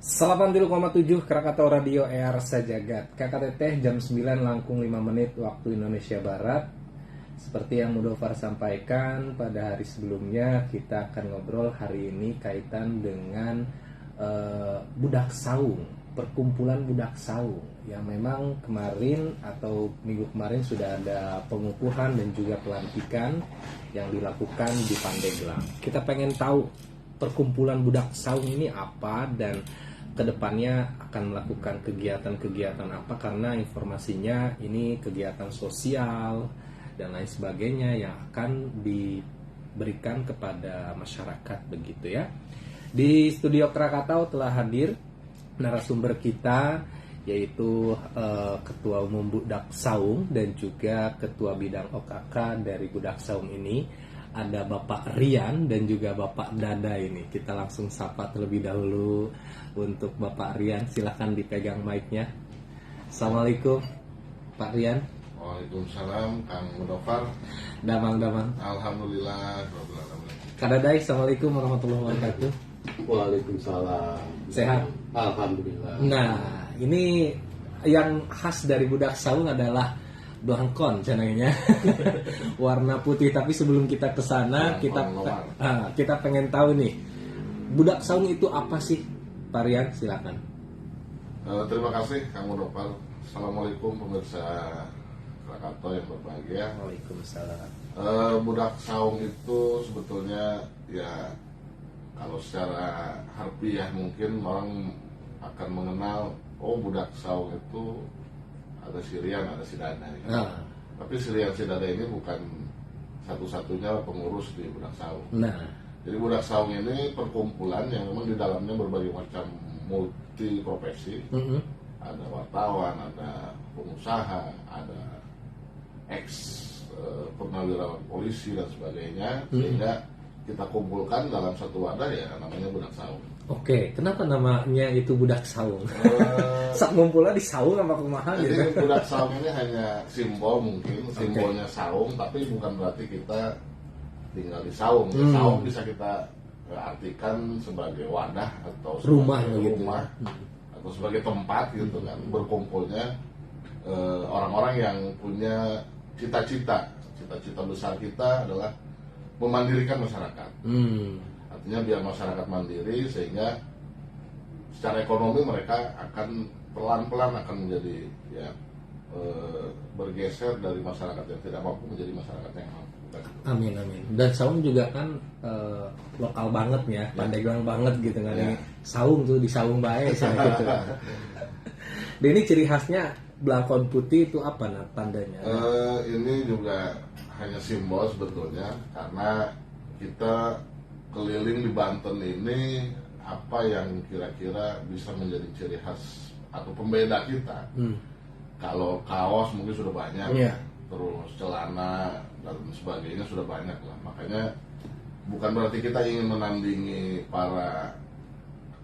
83,7 Krakatau Radio ER Sajagat. KKTT jam 9 langkung 5 menit waktu Indonesia Barat. Seperti yang Mudofar sampaikan pada hari sebelumnya, kita akan ngobrol hari ini kaitan dengan budak saung, perkumpulan budak saung yang memang kemarin atau minggu kemarin sudah ada pengukuhan dan juga pelantikan yang dilakukan di Pandeglang. Kita pengen tahu perkumpulan budak saung ini apa dan kedepannya akan melakukan kegiatan-kegiatan apa, karena informasinya ini kegiatan sosial dan lain sebagainya yang akan diberikan kepada masyarakat begitu ya. Di studio Krakatau telah hadir narasumber kita, yaitu Ketua Umum Budak Saung dan juga Ketua Bidang OKK dari Budak Saung ini. Ada Bapak Rian dan juga Bapak Dada ini. Kita langsung sapa terlebih dahulu untuk Bapak Rian. Silahkan dipegang mic-nya. Assalamualaikum Pak Rian. Waalaikumsalam Kang Mudofar. Damang. Alhamdulillah. Kak Dadai, Assalamualaikum warahmatullahi wabarakatuh. Waalaikumsalam. Sehat? Alhamdulillah. Nah, ini yang khas dari Budak Saung adalah Blangkon cenanya. Warna putih. Tapi sebelum kita ke sana, kita pengen tahu nih, Budak Saung itu apa sih, Pak Rian? Silakan. Terima kasih Kang Mudofar. Assalamualaikum pemirsa Krakatau yang berbahagia. Waalaikumsalam. Budak saung itu sebetulnya ya, kalau secara harfiah mungkin orang akan mengenal, oh budak saung itu ada si Rian, ada si Dada ya. Tapi si Rian, si Dada ini bukan satu-satunya pengurus di Budak Saung. Jadi Budak Saung ini perkumpulan yang memang di dalamnya berbagai macam multi profesi. Ada wartawan, ada pengusaha, ada ex purnawirawan polisi dan sebagainya. Sehingga kita kumpulkan dalam satu wadah ya, namanya Budak Saung. Oke, kenapa namanya itu Budak Saung? Sak ngumpulnya di saung apa kumaha gitu? Jadi Budak Saung ini hanya simbol, mungkin simbolnya saung, tapi bukan berarti kita tinggal di saung. Saung bisa kita artikan sebagai wadah atau rumah sebagai gitu. Atau sebagai tempat gitu kan, berkumpulnya orang-orang yang punya cita-cita besar kita adalah memandirikan masyarakat. Artinya biar masyarakat mandiri, sehingga secara ekonomi mereka akan pelan-pelan akan menjadi ya bergeser dari masyarakat yang tidak mampu menjadi masyarakat yang mampu. Amin. Dan saung juga kan lokal banget ya, Pandeglang banget gitu kan. Ya. Saung tuh di saung bae sana gitu. Dan ini ciri khasnya Blangkon putih itu apa tandanya? Ini juga hanya simbol sebetulnya, karena kita keliling di Banten ini, apa yang kira-kira bisa menjadi ciri khas atau pembeda kita. Kalau kaos mungkin sudah banyak, terus celana dan sebagainya sudah banyak lah. Makanya bukan berarti kita ingin menandingi para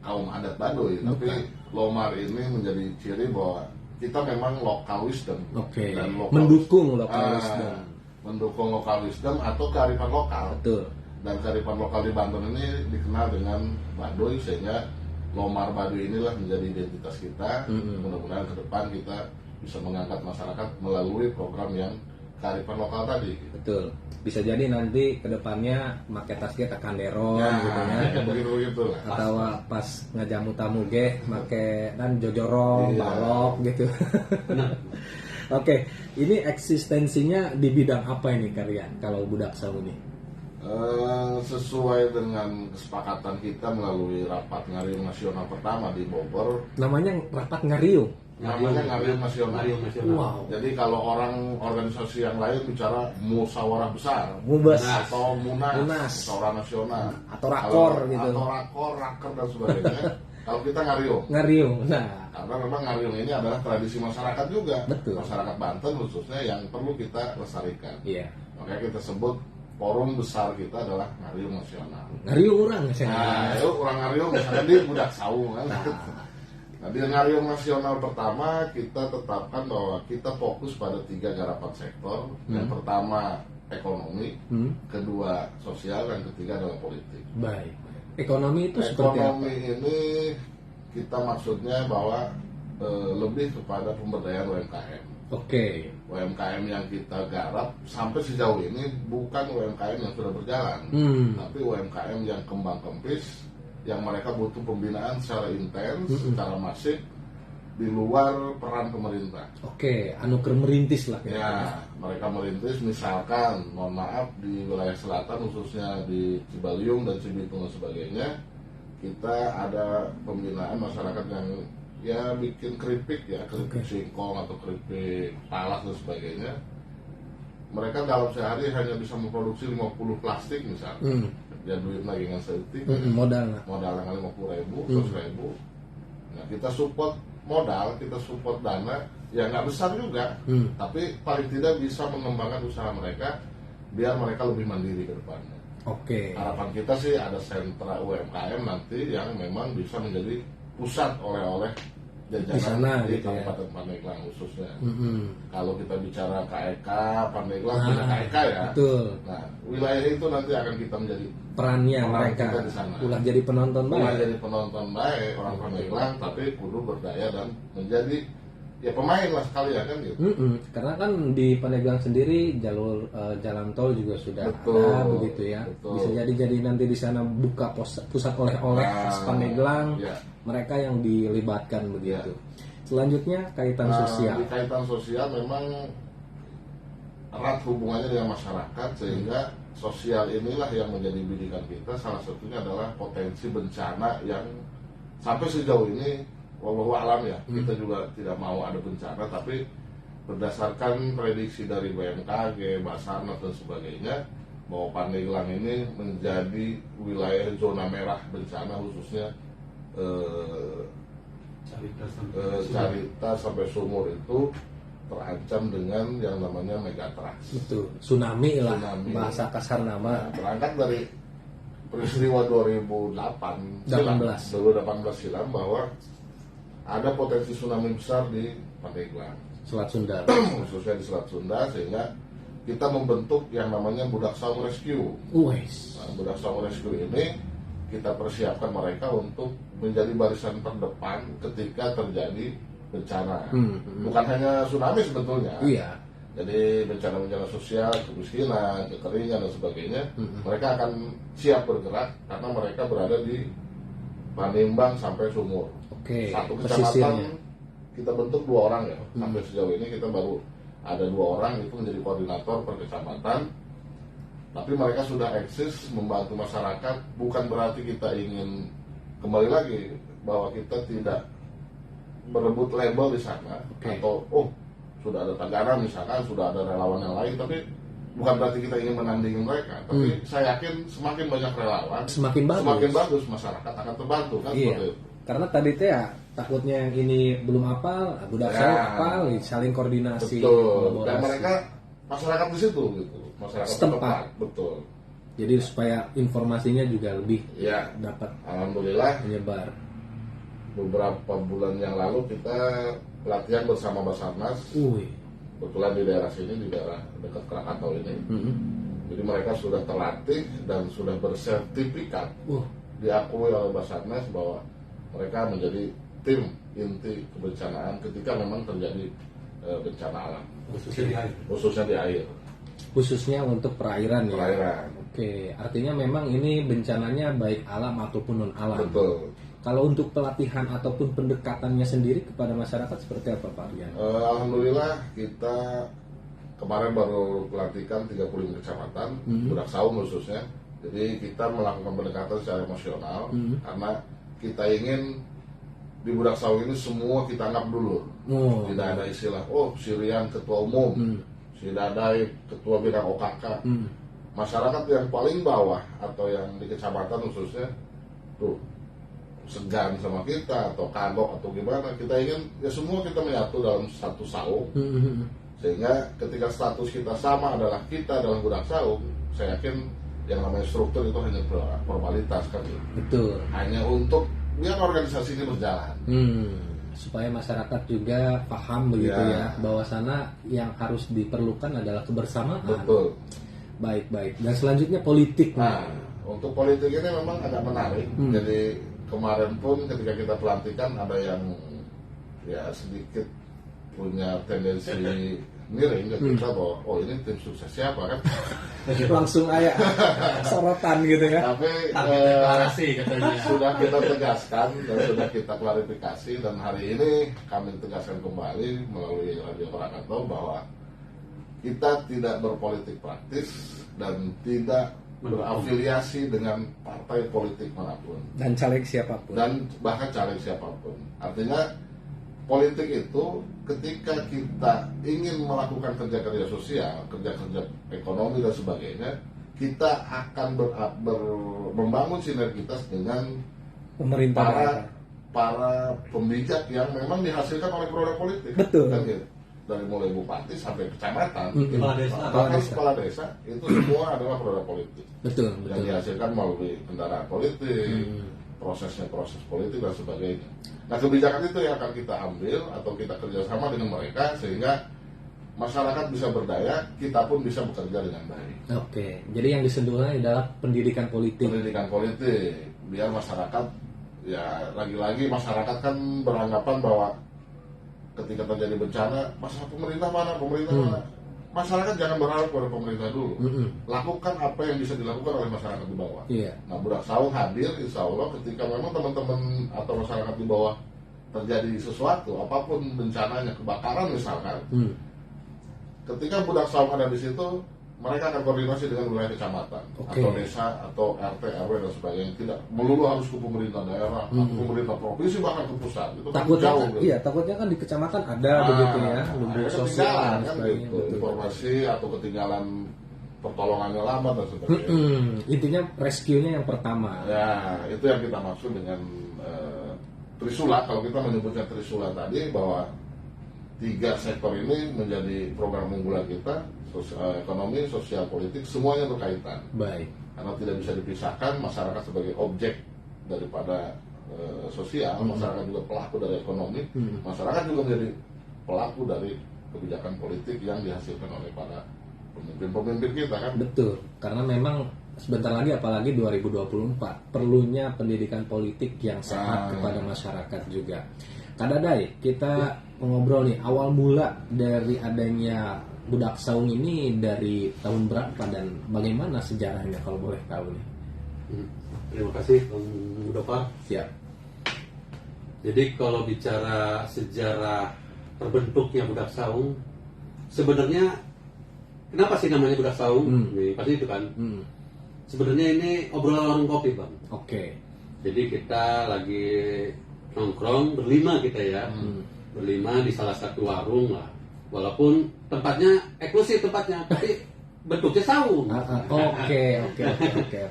kaum adat Baduy, tapi Lomar ini menjadi ciri bahwa kita memang lokal wisdom. Dan mendukung lokal wisdom. Mendukung lokal wisdom atau kearifan lokal. Betul. Dan kearifan lokal di Banten ini dikenal dengan Baduy, sehingga Lomar Baduy inilah menjadi identitas kita. Mudah-mudahan ke depan kita bisa mengangkat masyarakat melalui program yang kearifan lokal tadi. Betul. Bisa jadi nanti ke depannya make tasnya ke kanderon gitu ya. Begitu lah. Atau pas ngajamu tamu ge make dan jojorong, balok gitu. Oke, ini eksistensinya di bidang apa ini kalian kalau Budak Saung ini? Sesuai dengan kesepakatan kita melalui rapat ngariung nasional pertama di Bogor. Namanya rapat ngariung. Namanya ngariung nasional. Wow. Jadi kalau orang organisasi yang lain bicara musyawarah besar, Mubas atau munas, musyawarah nasional, atau rakor gitu. Atau rakor, raker dan sebagainya. Kalau kita ngariung. Nah, karena memang ngariung ini adalah tradisi masyarakat juga. Betul. Masyarakat Banten khususnya yang perlu kita lestarikan. Iya. Makanya kita sebut forum besar kita adalah ngariung nasional. Ngariung orang Nah, itu orang ngariung misalnya di Budak Saung kan. Nah, di ngariung nasional pertama kita tetapkan bahwa kita fokus pada 3 garapan sektor. Yang pertama ekonomi, kedua sosial, dan ketiga adalah politik. Baik. Ekonomi itu seperti apa? Ekonomi ini kita maksudnya bahwa lebih kepada pemberdayaan UMKM. Oke. UMKM yang kita garap sampai sejauh ini bukan UMKM yang sudah berjalan, tapi UMKM yang kembang kempis, yang mereka butuh pembinaan secara intens, secara masif di luar peran pemerintah. Oke, anugerah merintis lah Ya, mereka merintis, misalkan, mohon maaf, di wilayah selatan khususnya di Cibaliung dan Cibitung dan sebagainya, kita ada pembinaan masyarakat yang ya bikin keripik ya, keripik singkong atau keripik talas dan sebagainya. Mereka dalam sehari hanya bisa memproduksi 50 plastik misalnya. Ya duit lagi dengan sedetik, modal dengan 50.000, 100.000. Nah, kita support modal, kita support dana, ya nggak besar juga, tapi paling tidak bisa mengembangkan usaha mereka biar mereka lebih mandiri ke depannya. Oke. Harapan kita sih ada sentra UMKM nanti yang memang bisa menjadi pusat oleh-oleh jajanan di Kabupaten Pandeglang khususnya. Kalau kita bicara KEK, Pandeglang punya KEK ya. Betul. Nah, wilayah itu nanti akan kita menjadi perannya mereka di sana. Ulah jadi penonton baik. Ulah jadi penonton baik orang Pandeglang, tapi kudu berdaya dan menjadi ya pemain lah sekalian kan gitu. Karena kan di Pandeglang sendiri jalur jalan tol juga sudah ada begitu ya. Bisa jadi nanti di sana buka pusat oleh-oleh khas Pandeglang. Ya. Mereka yang dilibatkan begitu. Selanjutnya kaitan sosial. Di kaitan sosial memang erat hubungannya dengan masyarakat, sehingga sosial inilah yang menjadi bidikan kita. Salah satunya adalah potensi bencana yang sampai sejauh ini wallahu alam ya, kita juga tidak mau ada bencana, tapi berdasarkan prediksi dari BMKG, Basarnas dan sebagainya, bahwa Pandeglang ini menjadi wilayah zona merah bencana, khususnya Carita sampai Sumur itu terancam dengan yang namanya megatrust. Betul, tsunami lah bahasa kasar nama. Berangkat dari peristiwa 2018 silam bahwa ada potensi tsunami besar di Pandeglang, Selat Sunda, khususnya di Selat Sunda, sehingga kita membentuk yang namanya Budak Saung Rescue. Nah, Budak Saung Rescue ini kita persiapkan mereka untuk menjadi barisan terdepan ketika terjadi bencana. Bukan hanya tsunami sebetulnya. Iya. Jadi bencana-bencana sosial, kemiskinan, kekeringan dan sebagainya, mereka akan siap bergerak karena mereka berada di Panimbang sampai Sumur. Satu kecamatan kita bentuk 2 orang ya. Sampai sejauh ini kita baru ada 2 orang itu menjadi koordinator per kecamatan. Tapi mereka sudah eksis membantu masyarakat. Bukan berarti kita ingin kembali lagi bahwa kita tidak berebut label di sana, atau sudah ada Tagana misalkan, sudah ada relawan yang lain, tapi bukan berarti kita ingin menandingi mereka. Tapi saya yakin semakin banyak relawan, semakin bagus masyarakat akan terbantu kan. Seperti itu. Karena tadi teh ya takutnya yang ini belum apal, budak saya apal, saling koordinasi. Betul. Dan mereka masyarakat di situ gitu, masyarakat setempat. Betul. Jadi supaya informasinya juga lebih dapat. Alhamdulillah menyebar. Beberapa bulan yang lalu kita pelatihan bersama Basarnas. Kebetulan di daerah sini, di daerah dekat Krakatau ini. Jadi mereka sudah terlatih dan sudah bersertifikat diakui oleh Basarnas bahwa mereka menjadi tim inti kebencanaan ketika memang terjadi bencana alam, khususnya di air. Khususnya untuk perairan. Oke, artinya memang ini bencananya baik alam ataupun non alam. Betul. Kalau untuk pelatihan ataupun pendekatannya sendiri kepada masyarakat seperti apa Pak Rian? Alhamdulillah kita kemarin baru pelantikan 35 kecamatan, Budak Saung khususnya. Jadi kita melakukan pendekatan secara emosional karena kita ingin di Budak Saung ini semua kita anggap dulu. Tidak ada istilah si Rian ketua umum, si Dadai ketua bidang OKK. Masyarakat yang paling bawah atau yang di kecamatan khususnya tuh segan sama kita atau kagok atau gimana, kita ingin ya semua kita menyatu dalam satu saung. Sehingga ketika status kita sama adalah kita dalam Budak Saung, saya yakin yang namanya struktur itu hanya formalitas kan. Betul. Hanya untuk biar organisasi ini berjalan. Supaya masyarakat juga paham begitu ya bahwa sana yang harus diperlukan adalah kebersamaan. Betul. Baik. Dan selanjutnya politik. Nah, untuk politik ini memang agak menarik. Jadi kemarin pun ketika kita pelantikan ada yang ya sedikit punya tendensi miring ke kita bahwa oh ini tim sukses siapa kan. Langsung aja sorotan gitu ya. Tapi deklarasi katanya. sudah kita tegaskan dan sudah kita klarifikasi, dan hari ini kami tegaskan kembali melalui Radio Krakatau bahwa kita tidak berpolitik praktis dan tidak berafiliasi dengan partai politik manapun Dan caleg siapapun. dan bahkan caleg siapapun. Artinya politik itu ketika kita ingin melakukan kerja-kerja sosial, kerja-kerja ekonomi dan sebagainya, kita akan membangun sinergitas dengan Pemerintah para daerah. para pembijak yang memang dihasilkan oleh produk politik. Betul. Kan gitu. Dari mulai bupati sampai kecamatan, Kepala desa. bahkan kepala desa itu semua adalah produk politik Betul, yang betul. dihasilkan melalui kendaraan politik, proses politik dan sebagainya. Nah, kebijakan itu yang akan kita ambil atau kita kerjasama dengan mereka sehingga masyarakat bisa berdaya, kita pun bisa bekerja dengan baik. Oke, jadi yang disentuhnya adalah pendidikan politik. Pendidikan politik, biar masyarakat, ya lagi-lagi masyarakat kan beranggapan bahwa ketika terjadi bencana, masalah pemerintah mana? Masyarakat jangan berharap pada pemerintah dulu. Lakukan apa yang bisa dilakukan oleh masyarakat di bawah. Iya. Nah, Budak Saung hadir, insya Allah ketika memang teman-teman atau masyarakat di bawah terjadi sesuatu, apapun bencananya, kebakaran misalkan, ketika Budak Saung ada di situ, mereka akan koordinasi dengan wilayah kecamatan, Oke. atau desa, atau RT, RW dan sebagainya. Tidak melulu harus ke pemerintah daerah, atau pemerintah provinsi, bahkan ke pusat. Itu kan Takutnya jauh. kan, gitu. iya, takutnya kan di kecamatan ada begitu ya, lumbung akhirnya sosial ketinggalan dan kan sebagainya. gitu. Betul. Informasi atau ketinggalan pertolongannya lambat dan sebagainya. Intinya rescue-nya yang pertama. Ya, itu yang kita maksud dengan Trisula. Kalau kita menyebutnya Trisula tadi, bahwa 3 sektor ini menjadi program unggulan kita, ekonomi, sosial, politik, semuanya berkaitan. Baik. Karena tidak bisa dipisahkan, masyarakat sebagai objek daripada sosial, masyarakat juga pelaku dari ekonomi, masyarakat juga menjadi pelaku dari kebijakan politik yang dihasilkan oleh para pemimpin-pemimpin kita kan. Betul. Karena memang sebentar lagi, apalagi 2024, perlunya pendidikan politik yang sehat kepada masyarakat juga. Kak Dadai, kita ngobrol nih, awal mula dari adanya Budak Saung ini dari tahun berapa dan bagaimana sejarahnya kalau boleh tahu nih? Terima kasih Bang Mudofar. Siap. Jadi kalau bicara sejarah terbentuknya Budak Saung, sebenarnya kenapa sih namanya Budak Saung? Nih, pasti itu kan. Sebenarnya ini obrolan warung kopi, Bang. Oke. Jadi kita lagi nongkrong berlima kita ya, berlima di salah satu warung lah. Walaupun tempatnya eksklusif tempatnya, tapi bentuknya saung. Oke.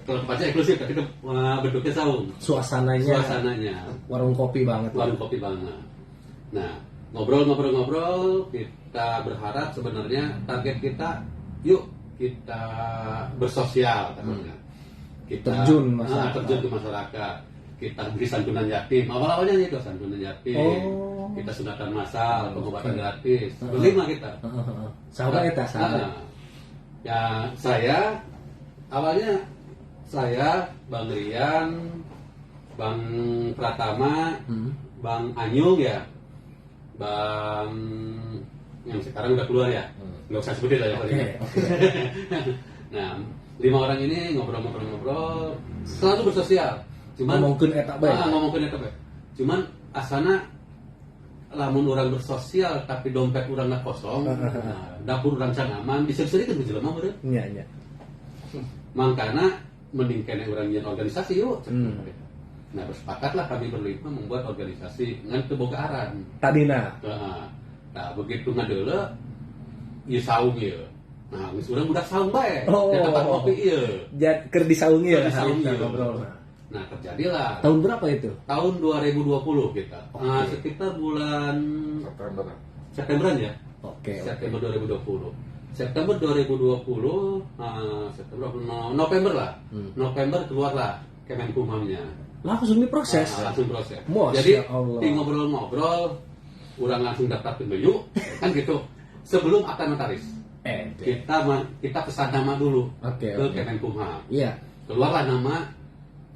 Kalau tempatnya eksklusif, tapi bentuknya saung. Suasananya warung kopi banget. Warung kopi banget. Nah, ngobrol, kita berharap sebenarnya target kita, yuk kita bersosial katanya. Kita terjun ke masyarakat. Kita beri santunan yatim. Awal-awalnya itu santunan yatim. Kita sunatan massal, pengobatan gratis. Berlima kita. Sahabat eta sahabat. Ya, saya awalnya Bang Rian, Bang Pratama, Bang Anyung ya, Bang yang sekarang udah keluar ya, nggak usah sebutin lah ya. Oke. Nah, 5 orang ini ngobrol, selalu bersosial. Cuman ngomongkeun eta bae. Ngomongkeun eta bae. Cuman asana lamun orang bersosial tapi dompet urangna kosong, nah, dapur urang can aman, bisa-bisa itu jelema meureun. Iya. Makanya mending kene urang nyen organisasi yuk. Nah, bersepakatlah kami berlima membuat organisasi ngan teu boga aran. Tadina. Nah, begitu ngadeule ieu saung ieu. Nah, geus urang budak saung bae. Di tempat kopi ieu. Keur disaungi ya. Ngobrol. Nah, terjadilah. Tahun berapa itu? Tahun 2020 kita. Sekitar bulan Septemberan ya. Oke. September 2020. September 2020, November lah. November keluarlah Kemenkumhamnya. Langsung diproses. Langsung proses. Masya Jadi Allah. di ngobrol-ngobrol, orang langsung daftar ke BEYU, kan gitu. Sebelum akta notaris. Kita pesan nama dulu ke Kemenkumham. Iya. Keluarlah nama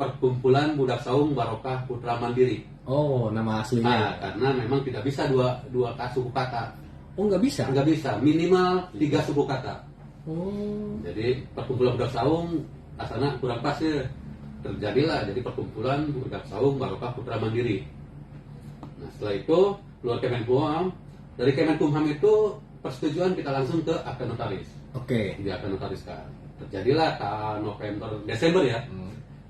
Perkumpulan Budak Saung Barokah Putra Mandiri. Oh, nama aslinya. Karena memang tidak bisa dua suku kata. Oh, nggak bisa. Nggak bisa, minimal 3 suku kata. Oh. Jadi Perkumpulan Budak Saung asalnya kurang pas ya. Terjadilah jadi Perkumpulan Budak Saung Barokah Putra Mandiri. Nah, setelah itu keluar Kemenkumham. Dari Kemenkumham itu persetujuan kita langsung ke akta notaris. Oke. Di akta notaris kan. Terjadilah Desember ya.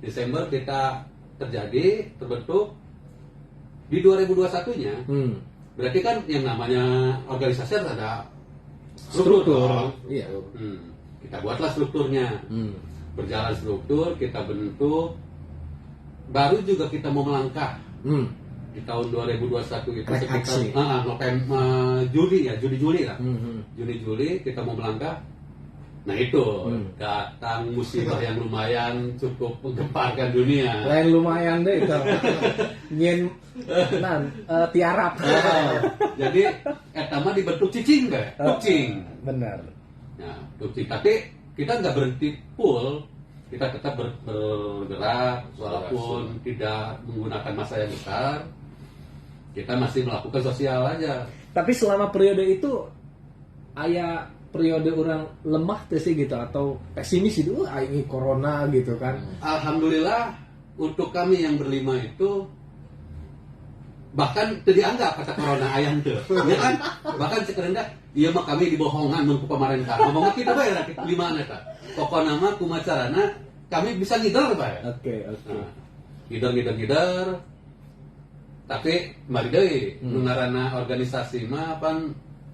Desember kita terbentuk di 2021-nya. Berarti kan yang namanya organisasi harus ada struktur. Iya. Kita buatlah strukturnya. Berjalan struktur, kita bentuk. Baru juga kita mau melangkah. Di tahun 2021 itu sekitar November, Juli lah. Juli kita mau melangkah. Nah itu datang musibah yang lumayan cukup menggemparkan dunia. Lain lumayan deh itu. Tiarap. Jadi etama dibentuk cicing deh, kucing. Benar. Nah, kucing. Tapi kita nggak berhenti full, kita tetap bergerak walaupun tidak menggunakan masa yang besar. Kita masih melakukan sosial aja. Tapi selama periode itu periode orang lemah tuh sih gitu atau pesimis itu ini corona gitu kan. Alhamdulillah untuk kami yang berlima itu bahkan tidak dianggap kata corona ayam tuh. Ya kan? Bahkan sekerendah iya mah kami dibohongan untuk pemerintah. Ngomongnya kita bayar lima eta. Pokoknya mah kumacarana kami bisa ngider bae. Oke. Ngider. Tapi kembali deui nu ngaranna organisasi mah pan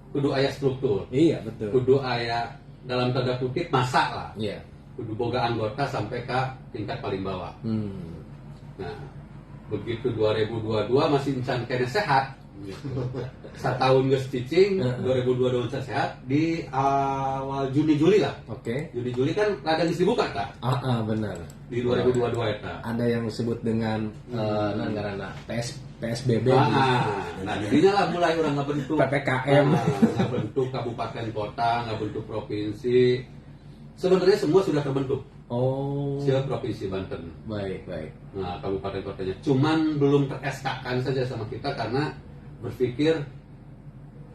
kudu aya struktur. Iya, betul. Kudu aya dalam tanda kutip masa lah. Iya. Kudu boga anggota sampai ke tingkat paling bawah. Nah, begitu 2022 masih encan kene sehat. Gitu. Setahun geus cicing, 2022 encan sehat di awal Juni-Juli lah. Oke. Juni-Juli kan rada geus dibuka ta? Benar. Di 2022 eta. Ada yang disebut dengan ngaranna PSBB. Nah, jadinya lah mulai orang ngabentuk PPKM, ngabentuk kabupaten kota, ngabentuk provinsi. Sebenarnya semua sudah terbentuk. Oh. Siapa provinsi Banten. Baik. Nah, kabupaten kotanya cuman belum ter-SK-kan saja sama kita karena berpikir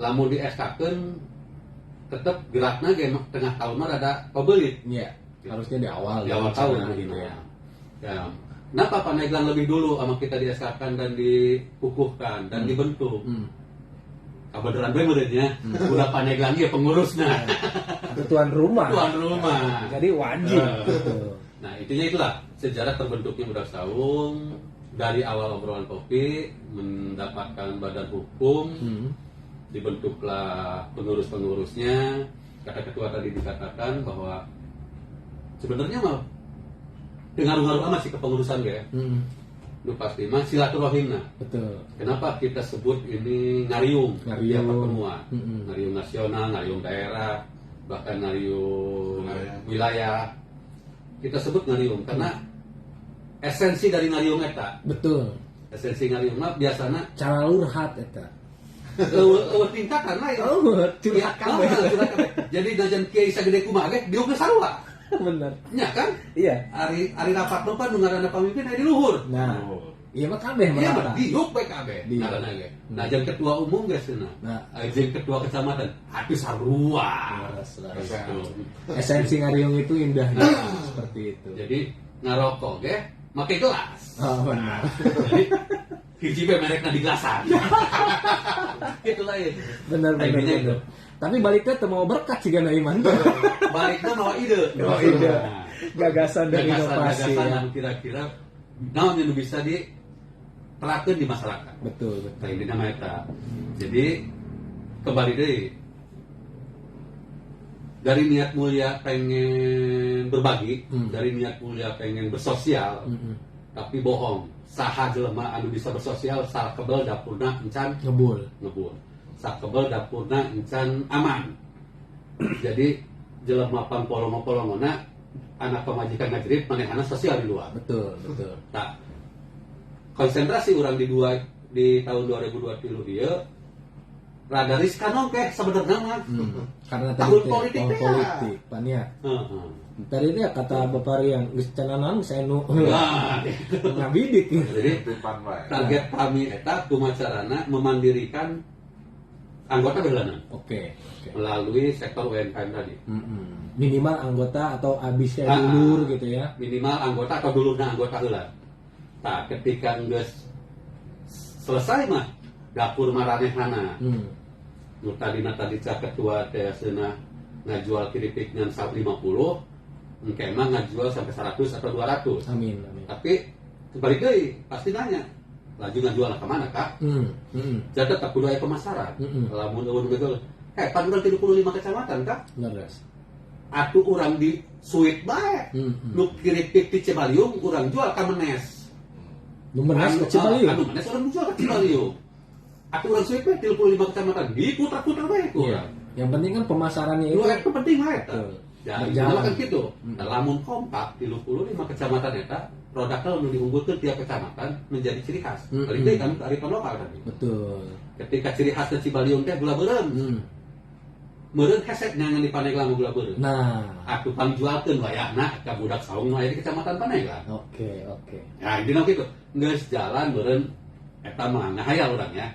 lamun di-SK-kan tetap gerakna ge tengah tahun mah rada pabelit. Iya. Harusnya di awal tahun gitu ya. Ya. Kenapa Pandeglang lebih dulu sama kita di-SK-kan dan dikukuhkan dan dibentuk? Kebenaran benernya udah Pandeglang ya pengurusnya. Tuan rumah. Jadi wajib. Nah, intinya itulah sejarah terbentuknya Budak Saung. Dari awal obrolan kopi mendapatkan badan hukum, dibentuklah pengurus-pengurusnya. Kata ketua tadi dikatakan bahwa sebenarnya mah dengar-dengar amat sih kepengurusan ya. Lu pasti mah silaturahimna. Betul. Kenapa kita sebut ini ngariung? Ya pertemuan. Ngariung nasional, ngariung daerah, bahkan ngariung wilayah. Kita sebut ngariung karena esensi dari ngariung eta. Betul. Esensi ngariung mah biasanya cara lurhat eta. Tingkatan lain. Curhat kabeh. Jadi najan kiai sagede kumaha ge diuk sarua. Bener. Nya kan? Iya. Ari rapat mah nu ngaranna pamimpin aya di luhur. Nah. Iya mah kabeh mah. Iya mah merata. diuk bae kabeh. Ngaranna ge. Nah, jeung ketua umum geus cenah. Nah, jeung ketua kecamatan atuh sarua. Esensi ngariung itu indah seperti itu. Jadi ngarokok ge make gelas. Oh, benar. Jadi hiji bae merekna di gelasan. Gitu lah ya. Benar. Tapi baliknya teu mau berkat sih gana iman. Baliknya mawa ide. Gagasan dan inovasi. Gagasan kira-kira naon yang bisa diterapkan di masyarakat. Betul. Nah, ini nama eta. Jadi kembali deui. Dari niat mulia pengen berbagi, dari niat mulia pengen bersosial, tapi bohong. Saha jelema anu bisa bersosial, salah kebel dapurna encan ngebul. Sakebel dapurna encan aman. Jadi jelema pangpolong-polongona anak pemajikan ngajerit manehana sosial di luar. Betul. Nah, konsentrasi orang di tahun 2023 ieu rada riskan oke sebenarnya mah. Karena Tahun teh, politik tahun teh, politik pania. Heeh. Tadi dia kata Bapak yang geus cananan geus anu Nah, ngabidik. jadi Titipan wae. target kami eta kumacarana memandirikan anggota belanan Oke. melalui sektor UMKM tadi. Minimal anggota atau abisnya Ah, dulur gitu ya. Minimal anggota atau dulurna anggota heula. Nah, ketika geus selesai mah dapur maranehanna. Nu tadina tadi cak ketua teh seunah ngajual keripik ngan 150, engke mah ngajual sampai 100 atau 200. Amin. Tapi balik deui pasti nanya, laju ngajual ke mana kak? Jadi tetap kudu aya pemasaran. Lamun eueun betul, pan urang 35 kecamatan kak? Leres. Atuh urang di suit bae. Nu keripik di Cibaliung urang jual ka Menes. Numenas ke Cibaliung. Anu Menes urang jual ka Cibaliung. Atuh urang suit bae 35 kecamatan, diputar-putar bae ku Iya. urang. Yang penting kan pemasarannya Lu itu. itu penting lah eta. Betul. Ya, Berjalan. kan gitu. Nah, lamun kompak di 25 kecamatan eta, produknya nu diunggulkeun tiap kecamatan menjadi ciri khas. Balik deui kan kearifan lokal tadi. Betul. Ketika ciri khas di Cibaliung teh gula beureum. Meureun hesek nyangan di Paneglang gula beureum. Nah, Atuh pangjualkeun wayahna ka budak saung nu aya di kecamatan Paneglang. oke. Ya, intina kitu. Geus jalan meureun eta mah ngahayal urang ya.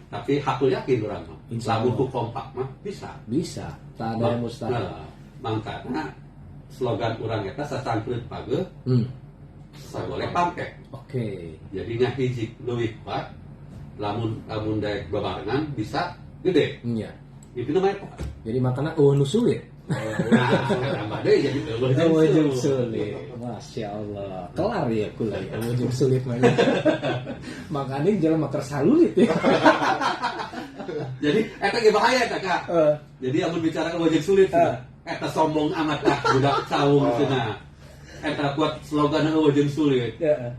Tapi hakul yakin urang mah. Insya Lamun Allah. ku kompak mah bisa. Bisa. Tak ada yang mustahil. Nah, mangkana slogan urang eta sasangkeun page sagole pangke. Oke. Jadi nya hiji leuwih kuat, lamun daek babarengan bisa gede. Iya. Itu namanya apa? Jadi makanya nu sulit. Tambah deui jadi Wujud sulit. Masya Allah. Kelar ya kula ya. Wujud sulit mah. Makanya jelema tersalulit ya. Jadi eta ge bahaya eta Kak. Jadi amun bicara wujud sulit eta sombong amat lah budak saung cenah. Eta kuat slogan wujud sulit. Ya.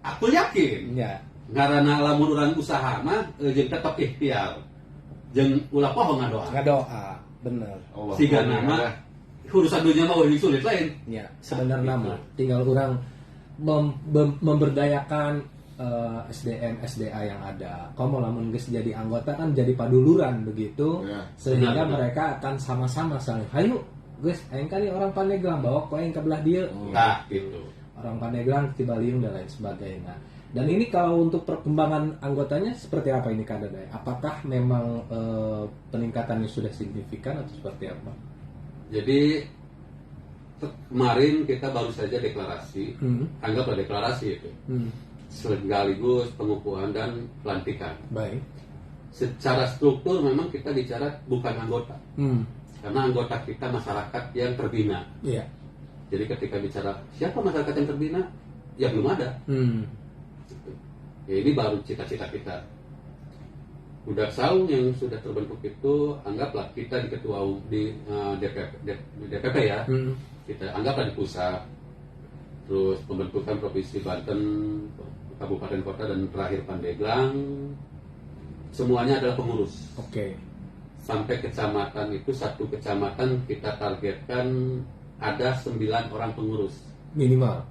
Aku yakin Ya. ngaranna lamun urang usaha mah jeung tetep ikhtiar. Jeung ulah poho ngadoa. Ngadoa. Bener. Siga nama urusan dunia mah lebih sulit lain. Ya, sebenarnya mah tinggal orang memberdayakan SDM SDA yang ada. Kamu lamun geus jadi anggota kan jadi paduluran begitu, Ya, sehingga benar. mereka akan sama-sama saling. Hayu, guys, aing kan nih orang Pandeglang bawa kau yang ke belah dia. Nah, gitu. Orang Pandeglang, Cibaliung dan lain sebagainya. Dan ini kalau untuk perkembangan anggotanya seperti apa ini Kak Dadai? Apakah memang peningkatannya sudah signifikan atau seperti apa? Jadi kemarin kita baru saja deklarasi, anggaplah deklarasi itu, sekaligus pengukuhan dan pelantikan. Baik. Secara struktur memang kita bicara bukan anggota, karena anggota kita masyarakat yang terbina. Iya. Jadi ketika bicara siapa masyarakat yang terbina, ya belum ada. Ya, ini baru cita-cita kita. Budak saung yang sudah terbentuk itu anggaplah kita di ketua di DPP ya. Kita anggaplah di pusat. Terus pembentukan provinsi Banten, kabupaten kota dan terakhir Pandeglang, semuanya adalah pengurus. Oke. Sampai kecamatan itu satu kecamatan kita targetkan ada 9 orang pengurus. Minimal.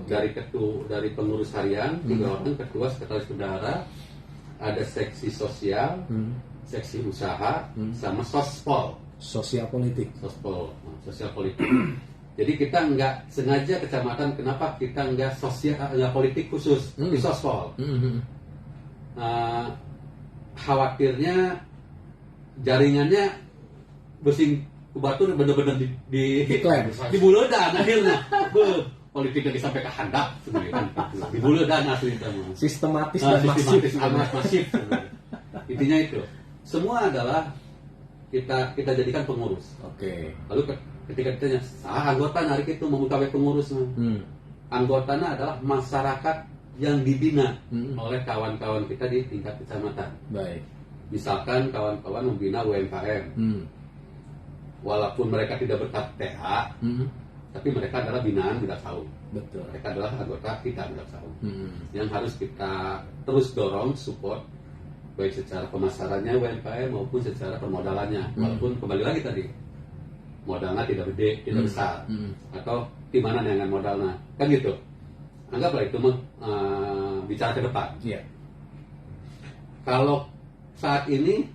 Dari pengurus harian 3 orang, ketua, sekretaris bendahara, ada seksi sosial, seksi usaha, sama sospol Sosial politik. sosial politik. Jadi kita nggak sengaja kecamatan, kenapa kita nggak politik khusus di sospol. Khawatirnya jaringannya besing kubatur bener-bener di buledan akhirnya. Politiknya sampai ke handap sebenarnya di buledan asli itu. Sistematis dan masif. Intinya itu. Semua adalah kita jadikan pengurus. Oke. Lalu ketika ditanya, anggota narik itu membuka pengurus. Anggotanya adalah masyarakat yang dibina oleh kawan-kawan kita di tingkat kecamatan. Baik. Misalkan kawan-kawan membina UMKM. Walaupun mereka tidak ber-KTA, tapi mereka adalah binaan budak saung. Betul. Mereka adalah anggota kita budak saung. Yang harus kita terus dorong, support, baik secara pemasarannya UMKM maupun secara permodalannya. Walaupun kembali lagi tadi, modalnya tidak gede, tidak besar, atau di mana dengan modalnya, kan gitu. Anggaplah itu bicara ke depan. Iya. Kalau saat ini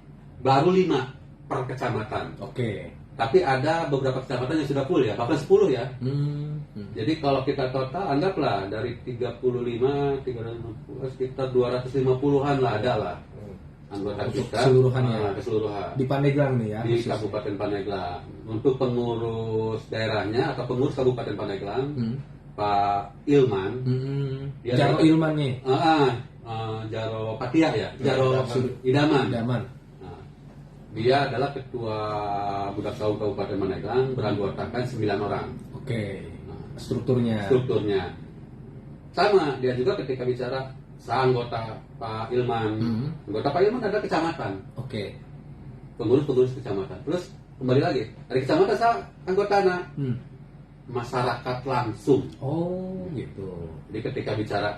baru 5 per kecamatan. Oke. Tapi ada beberapa kecamatan yang sudah full ya, bahkan 10 ya. Hmm. Jadi kalau kita total anggaplah dari 35, 360 sekitar 250-an lah ada lah anggota Untuk kita keseluruhannya. keseluruhan Di Pandeglang nih ya. di khususnya. Kabupaten Pandeglang. Untuk pengurus daerahnya atau pengurus Kabupaten Pandeglang, Pak Ilman, Dia Jaro dapat- Ilman nih. Jaro Patiah ya, Jaro Idaman. Daman. Nah, dia adalah ketua Budak Saung Kabupaten Pandeglang, beranggotakan 9 orang. Oke. Nah, Strukturnya. strukturnya sama, dia juga ketika bicara anggota Pak Ilman, anggota Pak Ilman ada kecamatan, Oke. pengurus kecamatan. Terus kembali lagi dari kecamatan saya anggotanya masyarakat langsung. Oh gitu. Jadi ketika bicara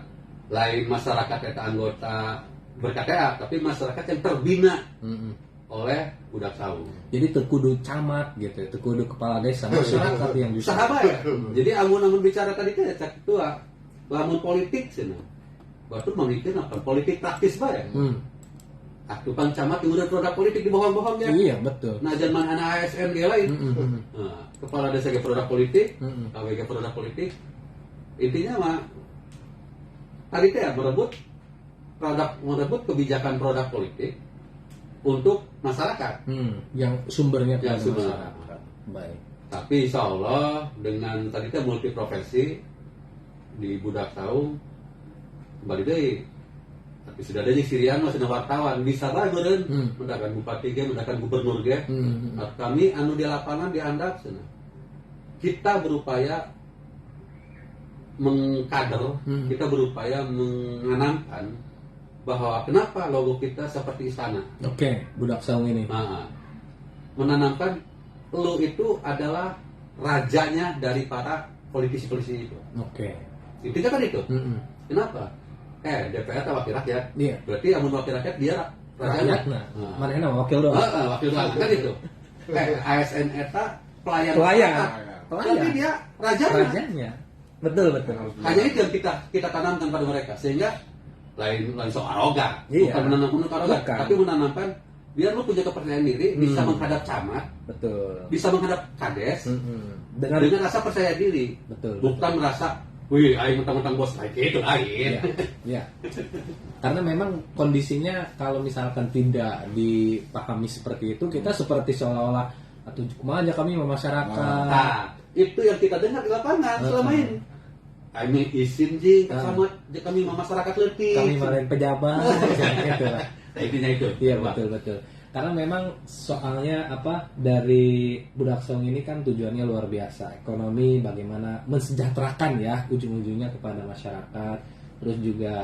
lain masyarakat itu anggota ber-KTA, tapi masyarakat yang terbina oleh Budak Saung. Jadi terkudu camat gitu, terkudu kepala desa, masyarakat yang bisa. Sahabat ya. Jadi amun bicara tadi kan cak tua, lamun politik sih. Baru memikir apa? Politik praktis bae. Tukang camat yang udah produk politik dibohong-bohong ya. Iya betul. Nah zaman anak ASN dia lain. Nah, kepala desa ke produk politik, KW ke produk politik. Intinya mah tadi teh ya, merebut kebijakan produk politik untuk masyarakat. Yang sumbernya Yang kepada sumber. masyarakat. Baik. Tapi insya Allah dengan tadi teh multiprofesi di Budak Saung kembali deh. Tapi sudah ada yang Sirian masih wartawan bisa lah meureun mendakan bupati ge, mendakan gubernur ge. Nah, kami anu di lapangan dihandap sana. Kita berupaya mengkader, kita berupaya menanamkan bahwa kenapa logo kita seperti istana. Oke, Budak Saung ini. Nah, menanamkan lu itu adalah rajanya dari para politisi-politisi itu. Oke. Intinya kan itu. Kenapa? DPR atau wakil rakyat. Iya. Berarti amun wakil rakyat dia rajanya. Rakyatna. Mana enak wakil doang. Wakil rakyat kan itu. ASN eta pelayan. Pelayan. masyarakat. Tapi dia rajanya. Rajanya. Betul betul. Hanya itu yang kita tanamkan pada mereka sehingga lain soal arogan. Iya. Bukan menanamkan arogan, Bukan. tapi menanamkan biar lu punya kepercayaan diri, bisa menghadap camat, Betul. bisa menghadap kades Dengan dengan rasa percaya diri. betul. Bukan merasa, wih, aing mentang-mentang bos kayak gitu lain. Ya. Karena memang kondisinya kalau misalkan tidak dipahami seperti itu, kita seperti seolah-olah atau cuma aja kami sama masyarakat. Nah, itu yang kita dengar di lapangan selama ini. Kami izin ji sama kami sama masyarakat letih. Kami marahin pejabat, gitu lah. Nah, intinya itu. Iya betul. Karena memang soalnya dari Budak Saung ini kan tujuannya luar biasa. Ekonomi bagaimana mensejahterakan ya ujung-ujungnya kepada masyarakat. Terus juga